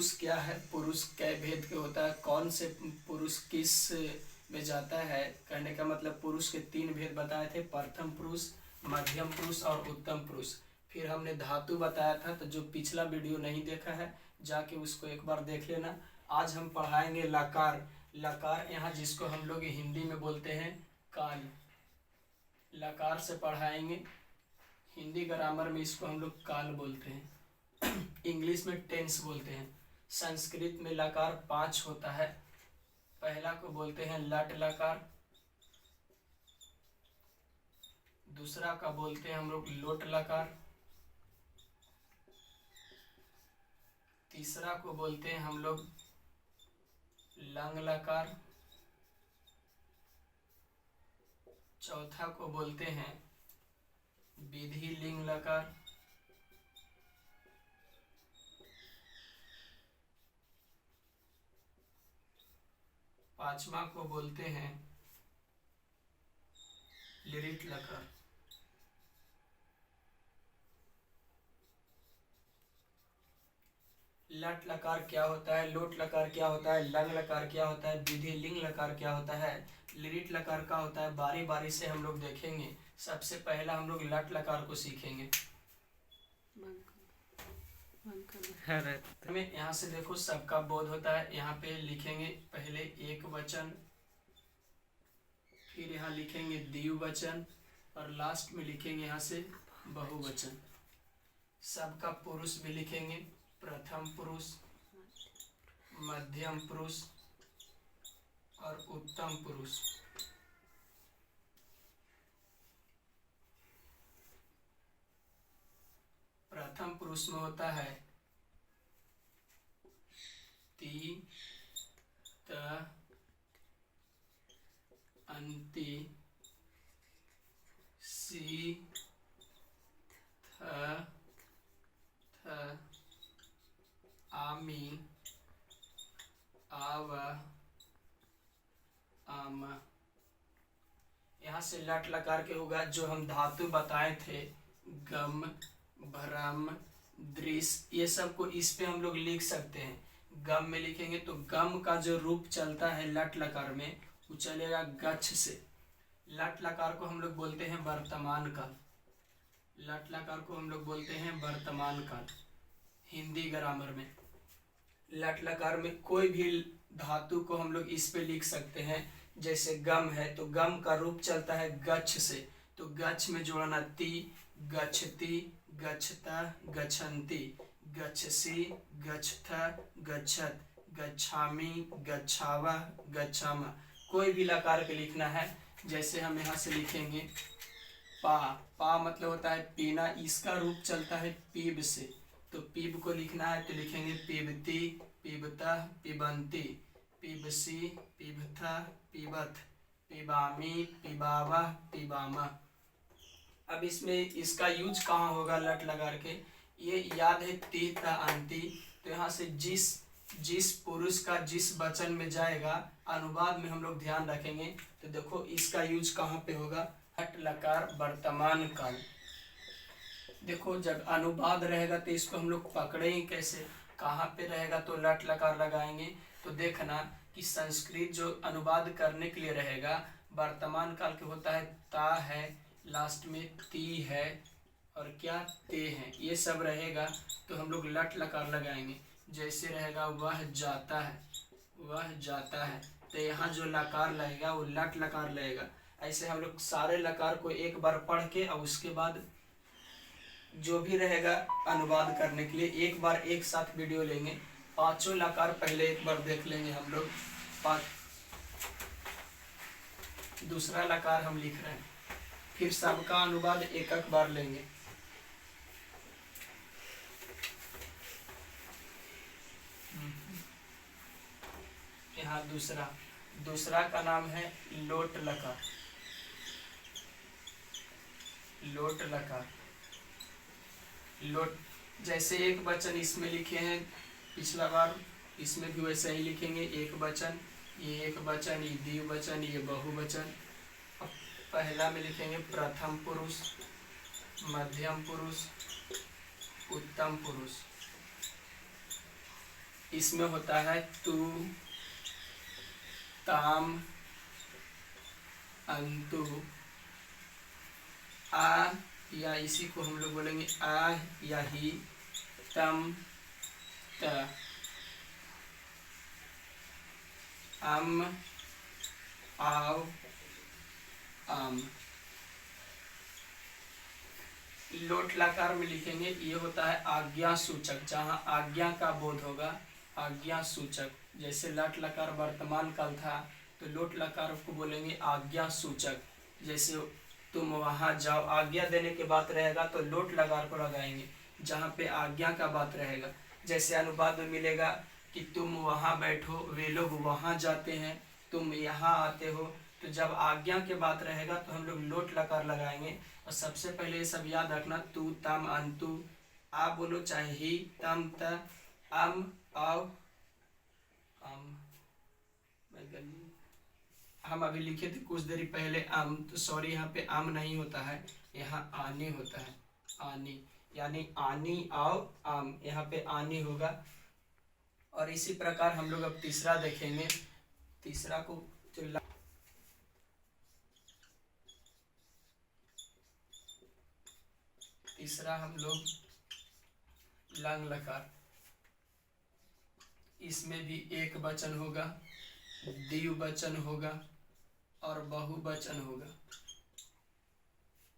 पुरुष क्या है, पुरुष कै भेद के होता है, कौन से पुरुष किस में जाता है। कहने का मतलब पुरुष के 3 भेद बताए थे, प्रथम पुरुष, मध्यम पुरुष और उत्तम पुरुष। फिर हमने धातु बताया था, तो जो पिछला वीडियो नहीं देखा है जाके उसको एक बार देख लेना। आज हम पढ़ाएंगे लकार। लकार यहाँ जिसको हम लोग हिंदी में बोलते हैं काल, लकार से पढ़ाएंगे। हिंदी ग्रामर में इसको हम लोग काल बोलते हैं, इंग्लिश में टेंस बोलते हैं। संस्कृत में लकार 5 होता है। पहला को बोलते हैं लट लकार, दूसरा का बोलते हैं हम लोग लोट लकार, तीसरा को बोलते हैं हम लोग लंग लकार, चौथा को बोलते हैं विधि लिंग लकार, पांचवा को बोलते हैं लिरिट लकार। लट लकार क्या होता है, लोट लकार क्या होता है, लंग लकार क्या होता है, विधि लिंग लकार क्या होता है, लिरिट लकार का होता है, बारी बारी से हम लोग देखेंगे। सबसे पहला हम लोग लट लकार को सीखेंगे। हमें यहाँ से देखो सबका बोध होता है। यहाँ पे लिखेंगे पहले एक वचन, फिर यहाँ लिखेंगे द्विवचन और लास्ट में लिखेंगे यहाँ से बहुवचन। सबका पुरुष भी लिखेंगे, प्रथम पुरुष, मध्यम पुरुष और उत्तम पुरुष। प्रथम पुरुष में होता है ती, त, अंति, सी, थ, आमी, आव, आम। यहाँ से लट लकार के होगा जो हम धातु बताए थे, गम, भ्रम, दृश्य, ये सब को इस पे हम लोग लिख सकते हैं। गम में लिखेंगे तो गम का जो रूप चलता है लट लकार में वो चलेगा गच्छ से। लट लकार को हम लोग बोलते हैं वर्तमान काल। लट लकार को हम लोग बोलते हैं वर्तमान काल हिंदी ग्रामर में। लट लकार में कोई भी धातु को हम लोग इस पे लिख सकते हैं। जैसे गम है तो गम का रूप चलता है गच्छ से, तो गच्छ में जोड़ना ती, गच्छति, गच्छता, गच्छन्ति, गच्छसि, गच्छथा, गच्छत, गच्छामि, गच्छावः, गच्छामः। कोई भी लकार के लिखना है। जैसे हम यहाँ से लिखेंगे पा, पा मतलब होता है पीना, इसका रूप चलता है पीब से, तो पीब को लिखना है तो लिखेंगे पीबती, पीबता, पीबंती, पीबसी, पीबथा, पीबथ, पीबामी, पीबावः, पीबामा। अब इसमें इसका यूज कहाँ होगा लट लकार के, ये याद है ती ता अंति, तो यहाँ से जिस पुरुष का जिस वचन में जाएगा अनुवाद में हम लोग ध्यान रखेंगे। तो देखो इसका यूज कहाँ पे होगा, लट लकार वर्तमान काल। देखो जब अनुवाद रहेगा तो इसको हम लोग पकड़ेंगे कैसे, कहाँ पे रहेगा तो लट लकार लगाएंगे। तो देखना कि संस्कृत जो अनुवाद करने के लिए रहेगा वर्तमान काल के होता है ता है, लास्ट में ती है और क्या ते है, ये सब रहेगा तो हम लोग लट लकार लगाएंगे। जैसे रहेगा वह जाता है, वह जाता है, तो यहाँ जो लकार लगेगा वो लट लकार लगेगा। ऐसे हम लोग सारे लकार को एक बार पढ़ के और उसके बाद जो भी रहेगा अनुवाद करने के लिए एक बार एक साथ वीडियो लेंगे। पांचों लकार पहले एक बार देख लेंगे हम लोग। दूसरा लकार हम लिख रहे हैं, फिर सबका अनुवाद एक एक बार लेंगे। यहाँ दूसरा का नाम है लोट लकार। लोट लकार, लोट जैसे एक वचन इसमें लिखे हैं पिछला बार, इसमें भी वैसे ही लिखेंगे। एक वचन, ये एक वचन, ये द्विवचन, ये बहुवचन। अब पहला में लिखेंगे प्रथम पुरुष, मध्यम पुरुष, उत्तम पुरुष। इसमें होता है तू, ताम, अंतु, आ, या इसी को हम लोग बोलेंगे आ या ही, तम, त, अम, आव, आम। लोट लकार में लिखेंगे, ये होता है आज्ञा सूचक, जहाँ आज्ञा का बोध होगा, आज्ञा सूचक। जैसे लट लकार वर्तमान काल था तो लोट लकार को बोलेंगे आज्ञा सूचक। जैसे तुम वहां जाओ, आज्ञा देने के बात रहेगा तो लोट लकार को लगाएंगे, जहाँ पे आज्ञा का बात रहेगा। जैसे अनुवाद में मिलेगा कि तुम वहां बैठो, वे लोग वहां जाते हैं, तुम यहाँ आते हो। तो जब आज्ञा के बात रहेगा तो हम लोग लोट लकार लगाएंगे। और सबसे पहले ये सब याद रखना, तू, तम, अंतु, आ बोलो चाहे ही, तम, त, अम, आव, आम। हम अभी लिखे थे कुछ देरी पहले आम, तो सॉरी यहाँ पे आम नहीं होता है, यहाँ आनी होता है, आनी, यानी आनी, आओ, आम, यहाँ पे आनी होगा। और इसी प्रकार हम लोग अब तीसरा देखेंगे। तीसरा को जो तीसरा हम लोग लंग लकार, इसमें भी एक वचन होगा, द्विवचन होगा और बहुवचन होगा।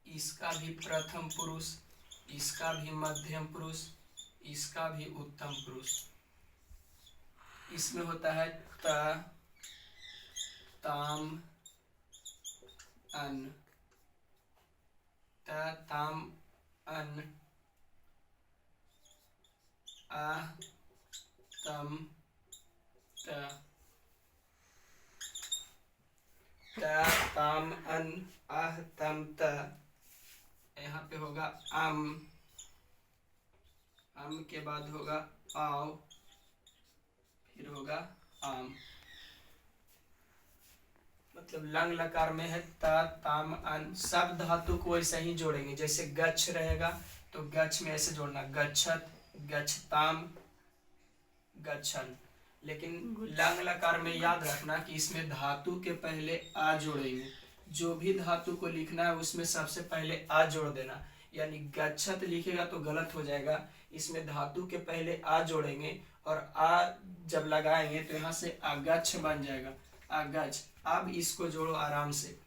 इसका भी प्रथम पुरुष, इसका भी मध्यम पुरुष, इसका भी उत्तम पुरुष। इसमें होता है त, ताम, अन, त, ताम, अन, आ, तम, त, ताम, अन, आह, तम, त। यहाँ पे होगा अम, अम के बाद होगा आओ, फिर होगा आम। मतलब लंग लकार में है त, ताम, अन, सब धातु को वैसे ही जोड़ेंगे। जैसे गच्छ रहेगा तो गच्छ में ऐसे जोड़ना, गच्छत, गच्छताम, गच्छन। लेकिन लंग लकार में याद रखना कि इसमें धातु के पहले आ जोड़ेंगे। जो भी धातु को लिखना है उसमें सबसे पहले आ जोड़ देना, यानी गच्छत लिखेगा तो गलत हो जाएगा। इसमें धातु के पहले आ जोड़ेंगे और आ जब लगाएंगे तो यहाँ से अगच्छ बन जाएगा, अगच्छ। अब इसको जोड़ो आराम से,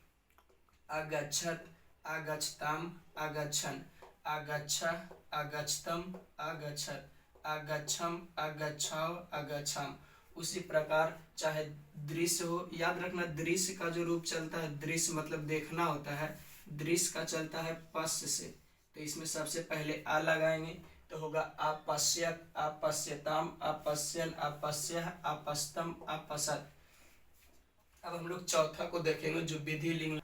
अगच्छत, अगच्छताम, अगच्छन, अगच्छा, अगच्छतम, अगच्छत, अगच्छम, अगच्छाव, अगच्छाम। उसी प्रकार चाहे दृश्य हो, याद रखना दृश्य का जो रूप चलता है, दृश्य मतलब देखना होता है, दृश्य का चलता है पश्य से। तो इसमें सबसे पहले आ लगाएंगे तो होगा अपश्यत, अपश्यताम, अपश्यन, अपश्यः, अपस्तम, अपसत। अब हम लोग चौथा को देखेंगे जो विधि लिंग।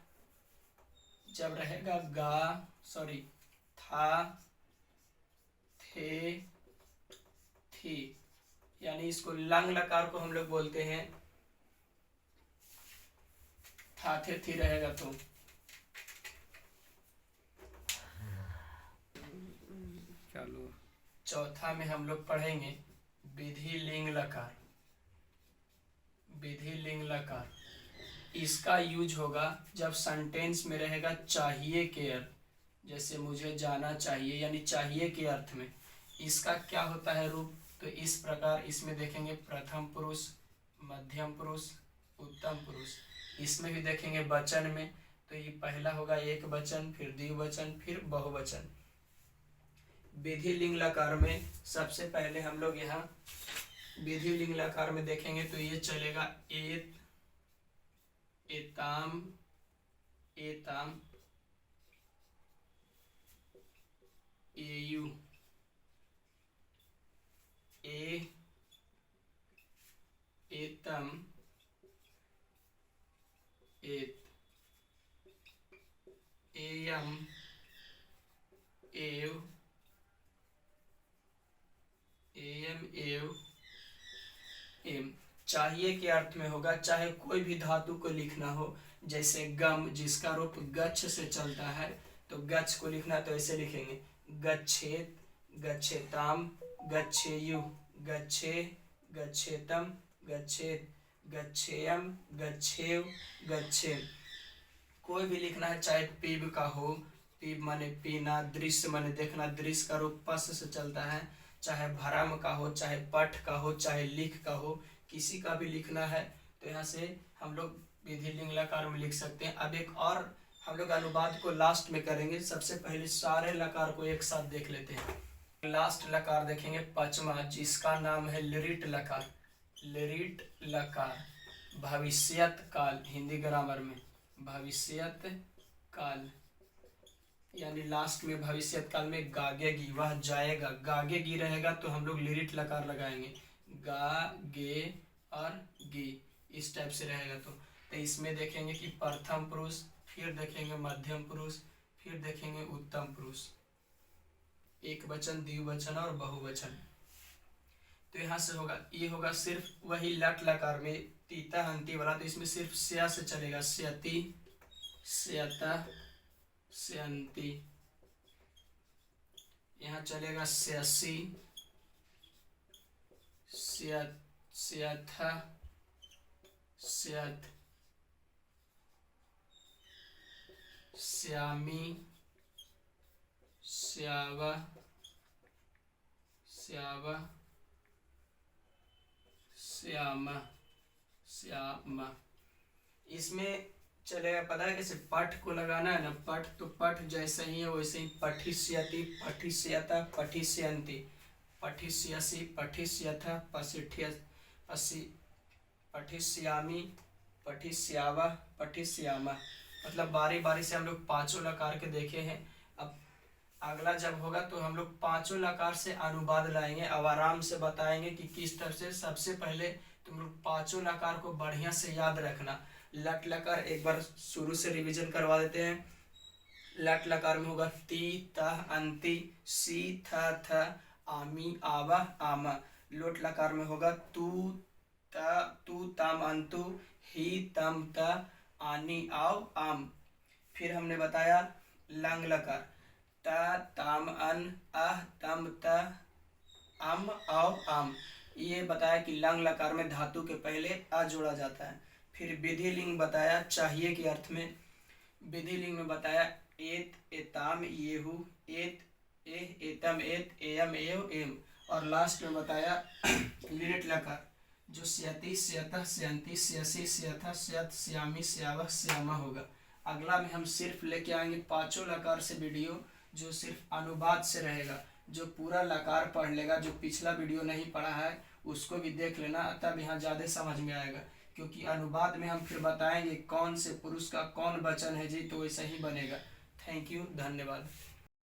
जब रहेगा था, थे, थी, यानी इसको लंग लकार को हम लोग बोलते हैं था, थे, थी रहेगा तो चलो चौथा में हम लोग पढ़ेंगे विधि लिंग लकार। विधि लिंग लकार इसका यूज होगा जब सेंटेंस में रहेगा चाहिए के अर्थ, जैसे मुझे जाना चाहिए, यानी चाहिए के अर्थ में। इसका क्या होता है रूप, तो इस प्रकार इसमें देखेंगे प्रथम पुरुष, मध्यम पुरुष, उत्तम पुरुष। इसमें भी देखेंगे वचन में तो ये पहला होगा एक वचन, फिर द्विवचन, फिर बहुवचन। विधि लिंग लकार में सबसे पहले हम लोग यहाँ विधि लिंग लकार में देखेंगे तो ये चलेगा एत, एताम, एताम, एयु, ए, एतम, एत, एयम, एव, एयम, एव, एम। चाहिए के अर्थ में होगा, चाहे कोई भी धातु को लिखना हो। जैसे गम जिसका रूप गच्छ से चलता है तो गच्छ को लिखना तो ऐसे लिखेंगे गच्छेत, गच्छेताम, गच्छेयु, गच्छे, गच्छेतम, गच्छेत, गच्छेयम, गच्छेव, गच्छेम। कोई भी लिखना है, चाहे पीब का हो, पीब माने पीना, दृश्य माने देखना, दृश्य का रूप पस से चलता है, चाहे भरम का हो, चाहे पठ का हो, चाहे लिख का हो, किसी का भी लिखना है तो यहाँ से हम लोग विधि लिंग लकार में लिख सकते हैं। अब एक और हम लोग अनुवाद को लास्ट में करेंगे, सबसे पहले सारे लकार को एक साथ देख लेते हैं। लास्ट लकार देखेंगे पचमा, जिसका नाम है लिरिट लकार। लिरिट लकार, भविष्यत काल, हिंदी ग्रामर में भविष्यत काल, यानी लास्ट में भविष्यत काल में गागेगी, वह जाएगा, गागेगी रहेगा तो हम लोग लिरिट लकार लगाएंगे, गा गे और गी, इस टाइप से रहेगा। तो इसमें देखेंगे कि प्रथम पुरुष, फिर देखेंगे मध्यम पुरुष, फिर देखेंगे उत्तम पुरुष, एक वचन, द्विवचन और बहुवचन। तो यहाँ से होगा, ये होगा सिर्फ वही लट लकार में तीता हंती वाला, तो इसमें सिर्फ स्या से चलेगा, स्यति, स्यता, स्यंती। यहाँ चलेगा स्यसी, स्यत, स्यथा, स्यत, श्यामी, श्यावा, श्यावा, श्यामा, श्यामा। इसमें चलेगा, पता है कैसे पठ को लगाना है ना, पठ तो पठ जैसे ही है वैसे ही, पठिष्यति, पठिष्यता, पठिष्यन्ति, पठिष्यसि, पठिष्यथा, पठिष्यामि, पठिष्यावा, पठिष्यामा। मतलब बारी बारी से हम लोग पांचों लकार के देखे हैं। अब अगला जब होगा तो हम लोग पांचों लकार से अनुवाद लाएंगे, अब आराम से बताएंगे कि किस तरह से। सबसे पहले तुम लोग पांचों लकार को बढ़िया से याद रखना। लट लकार एक बार शुरू से रिवीजन करवा देते हैं। लट लकार में होगा ती, तह, अंति, सी, थ, आमी, आवा, आमा। लोट लकार में होगा तू, तू, तम, अंतु, ही, तम, त, आनी, आव, आम। फिर हमने बताया लंग लकार, ता, ताम, अन, अह, तम, त, अम, आव, आम। ये बताया कि लंग लकार में धातु के पहले अ जोड़ा जाता है। फिर विधि लिंग बताया चाहिए के अर्थ में। विधि लिंग में बताया एत, एताम, येहु, एत, एह, एतम, एत, एयम, एव, एम। और लास्ट में बताया लिरिट लकार, जो स्यति, स्यतः, स्यंति, स्यसि, स्यथा, स्यत, श्यामी, श्यावह, श्यामा होगा। अगला में हम सिर्फ लेके आएंगे पांचों लकार से वीडियो, जो सिर्फ अनुवाद से रहेगा। जो पूरा लकार पढ़ लेगा, जो पिछला वीडियो नहीं पढ़ा है उसको भी देख लेना, तब यहाँ ज़्यादा समझ में आएगा। क्योंकि अनुवाद में हम फिर बताएंगे कौन से पुरुष का कौन वचन है जी, तो वैसा ही बनेगा। थैंक यू, धन्यवाद।